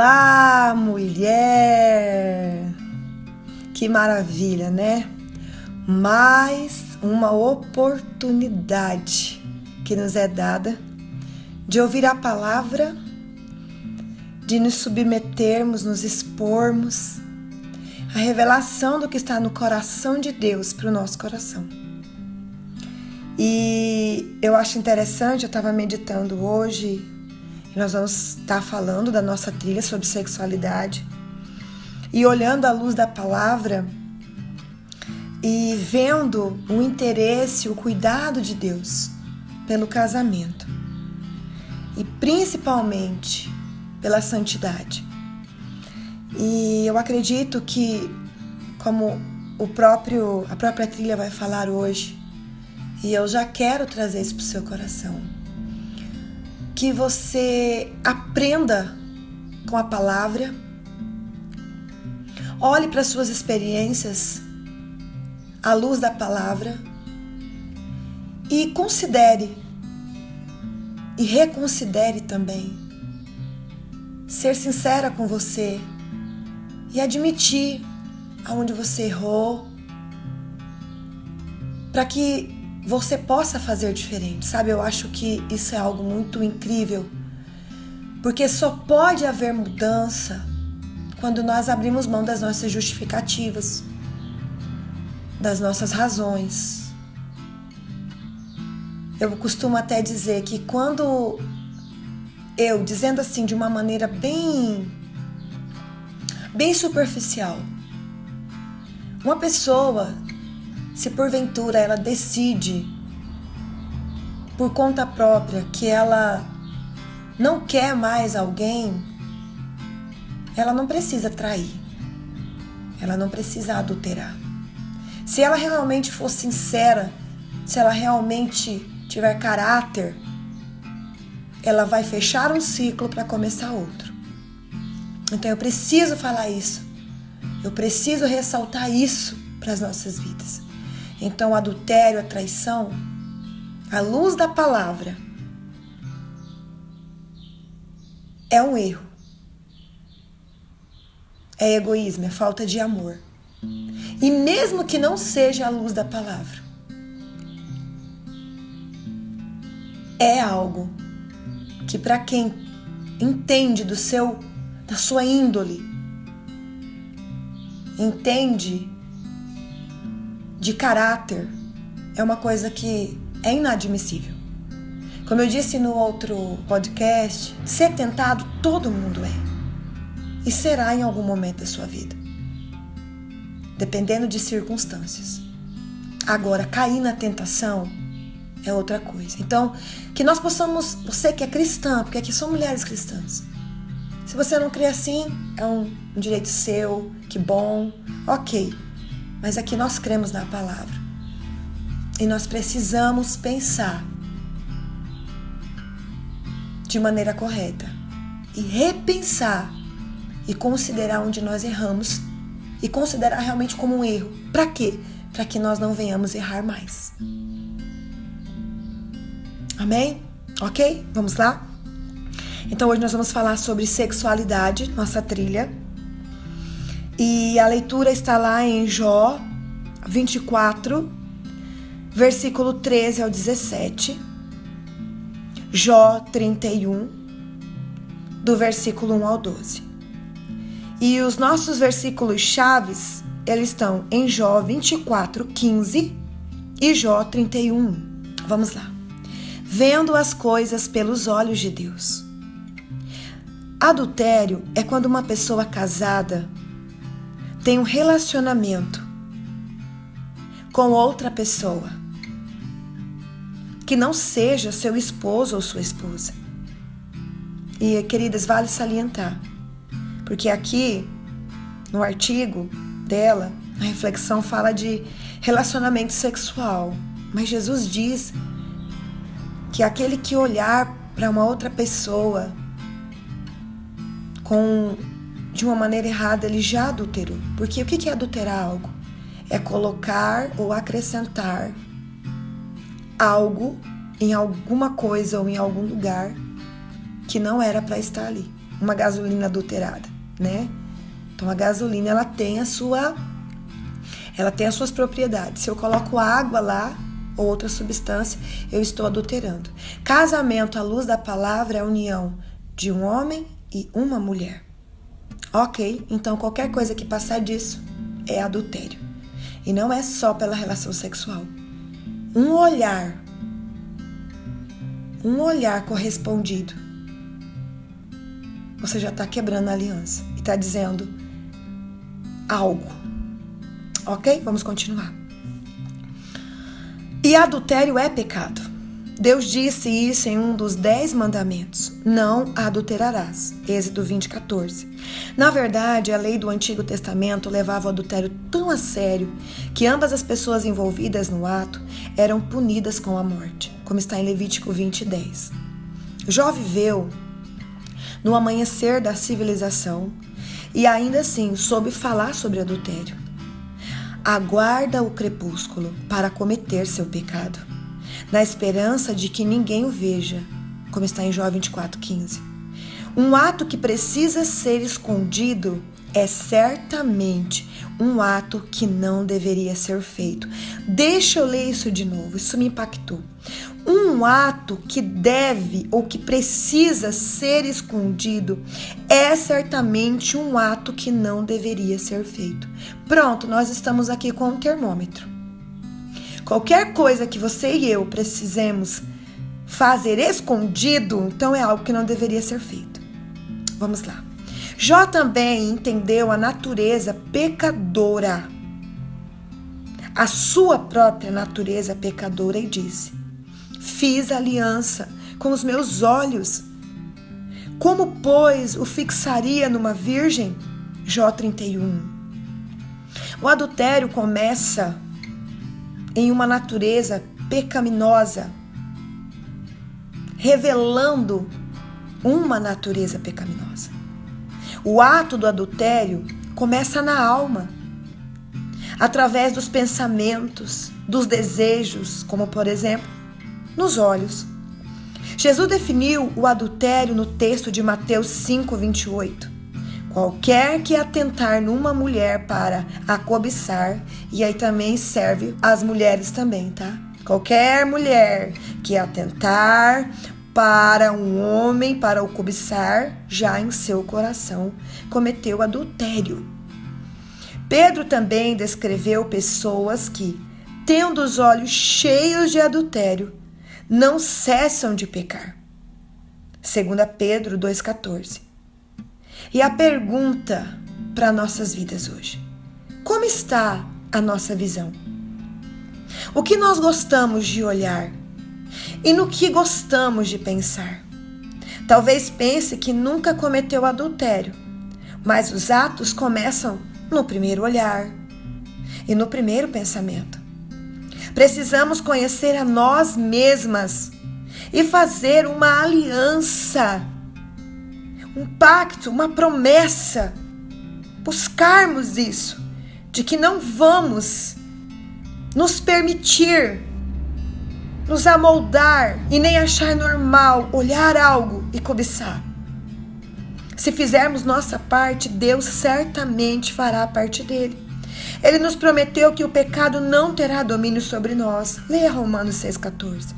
Olá, mulher! Que maravilha, né? Mais uma oportunidade que nos é dada de ouvir a palavra, de nos submetermos, nos expormos à revelação do que está no coração de Deus para o nosso coração. E eu acho interessante, eu estava meditando hoje, e nós vamos estar falando da nossa trilha sobre sexualidade, e olhando à luz da palavra e vendo o interesse, o cuidado de Deus pelo casamento e principalmente pela santidade. E eu acredito que, como a própria trilha vai falar hoje, e eu já quero trazer isso para o seu coração, que você aprenda com a palavra, olhe para suas experiências à luz da palavra e considere e reconsidere também ser sincera com você e admitir aonde você errou, para que você possa fazer diferente, sabe? Eu acho que isso é algo muito incrível, porque só pode haver mudança quando nós abrimos mão das nossas justificativas, das nossas razões. Eu costumo até dizer que quando eu, dizendo assim de uma maneira bem superficial, uma pessoa, se porventura ela decide por conta própria que ela não quer mais alguém, ela não precisa trair, ela não precisa adulterar. Se ela realmente for sincera, se ela realmente tiver caráter, ela vai fechar um ciclo para começar outro. Então eu preciso falar isso, eu preciso ressaltar isso para as nossas vidas. Então, o adultério, a traição, à luz da palavra, é um erro. É egoísmo, é falta de amor. E mesmo que não seja à luz da palavra, é algo que, para quem entende da sua índole, entende de caráter, é uma coisa que é inadmissível. Como eu disse no outro podcast, ser tentado todo mundo é. E será em algum momento da sua vida. Dependendo de circunstâncias. Agora, cair na tentação é outra coisa. Então, que nós possamos, você que é cristã, porque aqui são mulheres cristãs. Se você não crê assim, é um direito seu, que bom, ok. Mas aqui nós cremos na palavra. E nós precisamos pensar de maneira correta. E repensar. E considerar onde nós erramos. E considerar realmente como um erro. Para quê? Para que nós não venhamos errar mais. Amém? Ok? Vamos lá? Então hoje nós vamos falar sobre sexualidade, nossa trilha. E a leitura está lá em Jó 24, versículo 13 ao 17. Jó 31, do versículo 1 ao 12. E os nossos versículos chaves, eles estão em Jó 24, 15 e Jó 31. Vamos lá. Vendo as coisas pelos olhos de Deus. Adultério é quando uma pessoa casada tem um relacionamento com outra pessoa que não seja seu esposo ou sua esposa. E, queridas, vale salientar, porque aqui no artigo dela, a reflexão fala de relacionamento sexual, mas Jesus diz que aquele que olhar para uma outra pessoa de uma maneira errada, ele já adulterou. Porque o que é adulterar algo? É colocar ou acrescentar algo em alguma coisa ou em algum lugar que não era para estar ali. uma gasolina adulterada, né? Então a gasolina ela tem as suas propriedades. Se eu coloco água lá ou outra substância, eu estou adulterando. Casamento à luz da palavra é a união de um homem e uma mulher. Ok? Então qualquer coisa que passar disso é adultério. E não é só pela relação sexual. Um olhar correspondido, você já está quebrando a aliança e está dizendo algo. Ok? Vamos continuar. E adultério é pecado. Deus disse isso em um dos 10 mandamentos. Não adulterarás. Êxodo 20:14. Na verdade, a lei do Antigo Testamento levava o adultério tão a sério que ambas as pessoas envolvidas no ato eram punidas com a morte, como está em Levítico 20:10. Jó viveu no amanhecer da civilização e ainda assim soube falar sobre adultério. Aguarda o crepúsculo para cometer seu pecado, na esperança de que ninguém o veja, como está em Jó 24:15. Um ato que precisa ser escondido é certamente um ato que não deveria ser feito. Deixa eu ler isso de novo, isso me impactou. Um ato que deve ou que precisa ser escondido é certamente um ato que não deveria ser feito. Pronto, nós estamos aqui com um termômetro. Qualquer coisa que você e eu precisemos fazer escondido, então é algo que não deveria ser feito. Vamos lá. Jó também entendeu a natureza pecadora, a sua própria natureza pecadora, e disse: fiz aliança com os meus olhos. Como, pois, o fixaria numa virgem? Jó 31. O adultério começa em uma natureza pecaminosa, revelando uma natureza pecaminosa. O ato do adultério começa na alma, através dos pensamentos, dos desejos, como por exemplo, nos olhos. Jesus definiu o adultério no texto de Mateus 5:28. Qualquer que atentar numa mulher para a cobiçar, e aí também serve as mulheres também, tá? Qualquer mulher que atentar para um homem para o cobiçar, já em seu coração cometeu adultério. Pedro também descreveu pessoas que, tendo os olhos cheios de adultério, não cessam de pecar. 2 Pedro 2,14. E a pergunta para nossas vidas hoje: como está a nossa visão? O que nós gostamos de olhar? E no que gostamos de pensar? Talvez pense que nunca cometeu adultério, mas os atos começam no primeiro olhar e no primeiro pensamento. Precisamos conhecer a nós mesmas e fazer uma aliança, um pacto, uma promessa, buscarmos isso, de que não vamos nos permitir nos amoldar e nem achar normal olhar algo e cobiçar. Se fizermos nossa parte, Deus certamente fará a parte dele. Ele nos prometeu que o pecado não terá domínio sobre nós. Leia Romanos 6,14.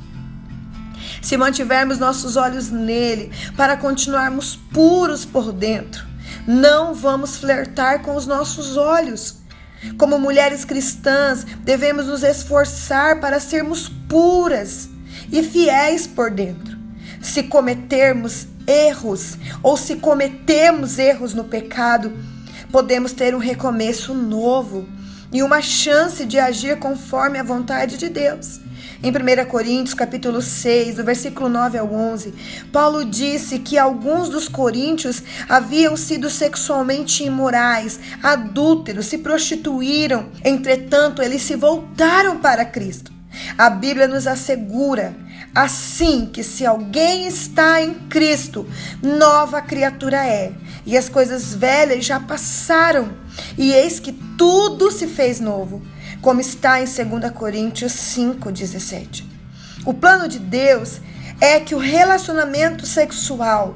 Se mantivermos nossos olhos nele para continuarmos puros por dentro, não vamos flertar com os nossos olhos. Como mulheres cristãs, devemos nos esforçar para sermos puras e fiéis por dentro. Se cometermos erros ou se cometemos erros no pecado, podemos ter um recomeço novo e uma chance de agir conforme a vontade de Deus. Em 1 Coríntios, capítulo 6, do versículo 9 ao 11, Paulo disse que alguns dos coríntios haviam sido sexualmente imorais, adúlteros, se prostituíram. Entretanto, eles se voltaram para Cristo. A Bíblia nos assegura, assim, que se alguém está em Cristo, nova criatura é. E as coisas velhas já passaram, e eis que tudo se fez novo. Como está em 2 Coríntios 5,17. O plano de Deus é que o relacionamento sexual,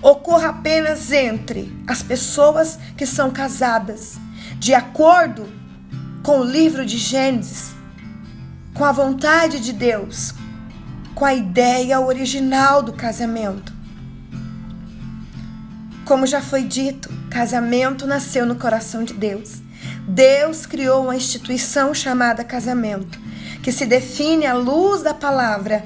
ocorra apenas entre as pessoas que são casadas, de acordo com o livro de Gênesis, com a vontade de Deus, com a ideia original do casamento. Como já foi dito, casamento nasceu no coração de Deus. Deus criou uma instituição chamada casamento, que se define à luz da palavra,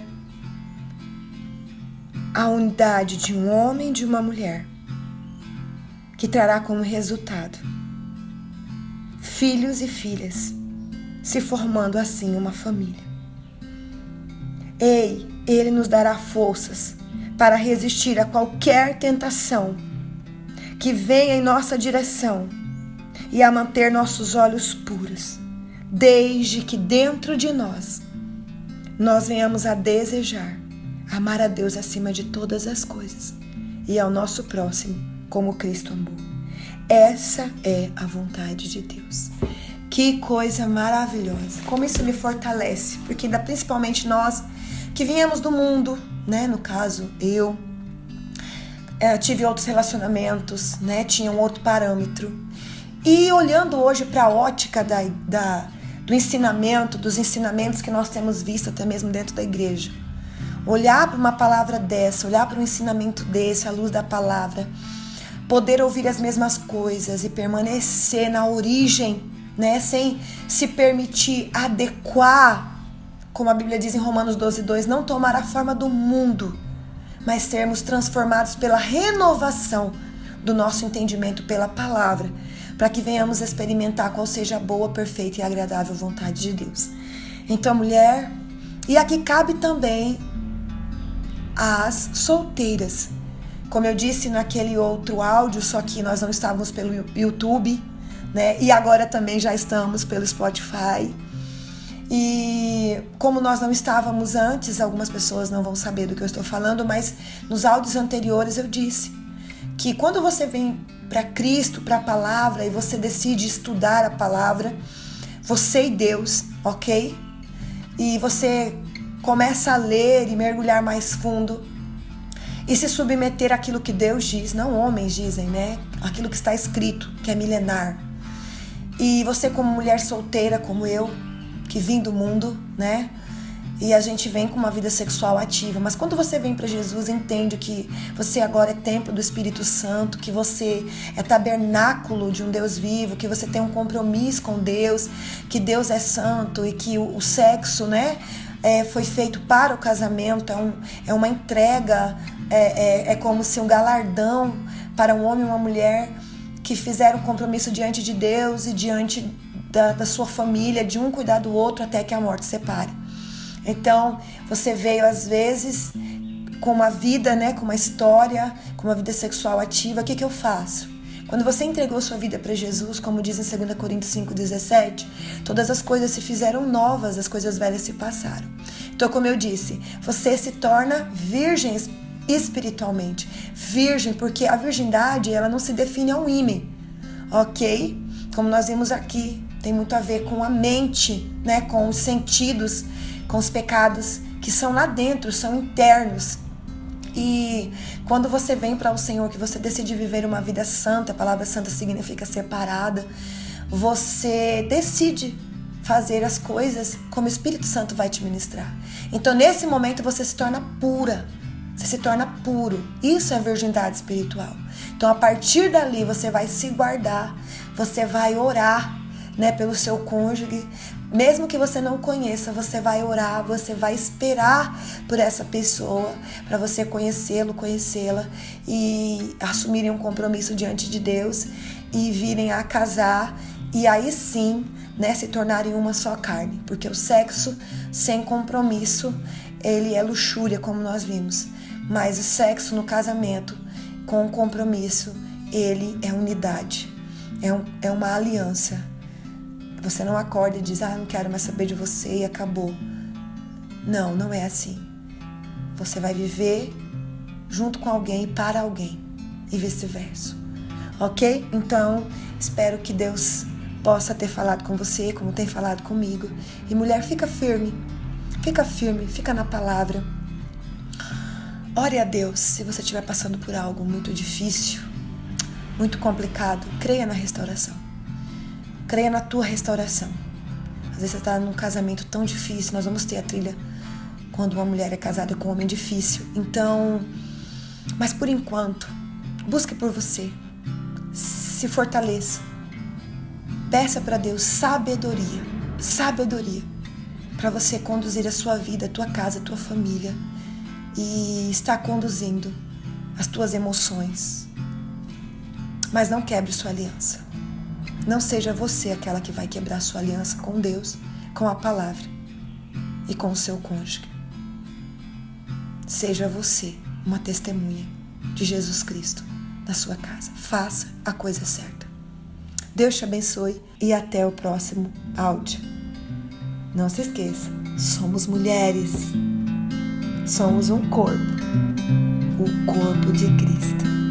a unidade de um homem e de uma mulher, que trará como resultado filhos e filhas, se formando assim uma família. Ele nos dará forças para resistir a qualquer tentação que venha em nossa direção e a manter nossos olhos puros, desde que dentro de nós venhamos a desejar amar a Deus acima de todas as coisas e ao nosso próximo como Cristo amou. Essa é a vontade de Deus. Que coisa maravilhosa! Como isso me fortalece, porque ainda principalmente nós que viemos do mundo, né? No caso, eu tive outros relacionamentos, né? Tinha um outro parâmetro. E olhando hoje para a ótica do ensinamento, dos ensinamentos que nós temos visto até mesmo dentro da igreja, olhar para uma palavra dessa, olhar para um ensinamento desse, à luz da palavra, poder ouvir as mesmas coisas e permanecer na origem, né? Sem se permitir adequar, como a Bíblia diz em Romanos 12:2, não tomar a forma do mundo, mas sermos transformados pela renovação do nosso entendimento pela palavra, para que venhamos experimentar qual seja a boa, perfeita e agradável vontade de Deus. Então, mulher, e aqui cabe também as solteiras. Como eu disse naquele outro áudio, só que nós não estávamos pelo YouTube, né? E agora também já estamos pelo Spotify. E como nós não estávamos antes, algumas pessoas não vão saber do que eu estou falando, mas nos áudios anteriores eu disse que quando você vem para Cristo, para a palavra, e você decide estudar a palavra, você e Deus, ok? E você começa a ler e mergulhar mais fundo e se submeter àquilo que Deus diz, não homens dizem, né? Aquilo que está escrito, que é milenar. E você, como mulher solteira, como eu, que vim do mundo, né? E a gente vem com uma vida sexual ativa. Mas quando você vem para Jesus, entende que você agora é templo do Espírito Santo, que você é tabernáculo de um Deus vivo, que você tem um compromisso com Deus, que Deus é santo e que o sexo, né, foi feito para o casamento, é uma entrega, é como se um galardão para um homem e uma mulher que fizeram um compromisso diante de Deus e diante da sua família, de um cuidar do outro até que a morte separe. Então, você veio às vezes com uma vida, né, com uma história, com uma vida sexual ativa. O que eu faço? Quando você entregou sua vida para Jesus, como diz em 2 Coríntios 5,17, todas as coisas se fizeram novas, as coisas velhas se passaram. Então, como eu disse, você se torna virgem espiritualmente. Virgem, porque a virgindade, ela não se define a um ímen, ok? Como nós vimos aqui, tem muito a ver com a mente, né, com os sentidos, com os pecados que são lá dentro, são internos. E quando você vem para o Senhor, que você decide viver uma vida santa, a palavra santa significa separada, você decide fazer as coisas como o Espírito Santo vai te ministrar. Então, nesse momento, você se torna pura, você se torna puro. Isso é virgindade espiritual. Então, a partir dali, você vai se guardar, você vai orar, né, pelo seu cônjuge. Mesmo que você não conheça, você vai orar, você vai esperar por essa pessoa para você conhecê-la e assumirem um compromisso diante de Deus e virem a casar e aí sim, né, se tornarem uma só carne, porque o sexo sem compromisso, ele é luxúria, como nós vimos, mas o sexo no casamento com compromisso, ele é unidade, é uma aliança. Você não acorda e diz, não quero mais saber de você e acabou. Não, não é assim. Você vai viver junto com alguém e para alguém e vice-versa. Ok? Então, espero que Deus possa ter falado com você, como tem falado comigo. E mulher, fica firme, fica na palavra. Ore a Deus se você estiver passando por algo muito difícil, muito complicado. Creia na restauração. Creia na tua restauração. Às vezes você está num casamento tão difícil. Nós vamos ter a trilha quando uma mulher é casada com um homem difícil. Então, mas por enquanto, busque por você. Se fortaleça. Peça para Deus sabedoria. Sabedoria. Para você conduzir a sua vida, a tua casa, a tua família. E estar conduzindo as tuas emoções. Mas não quebre sua aliança. Não seja você aquela que vai quebrar sua aliança com Deus, com a palavra e com o seu cônjuge. Seja você uma testemunha de Jesus Cristo na sua casa. Faça a coisa certa. Deus te abençoe e até o próximo áudio. Não se esqueça, somos mulheres. Somos um corpo, o corpo de Cristo.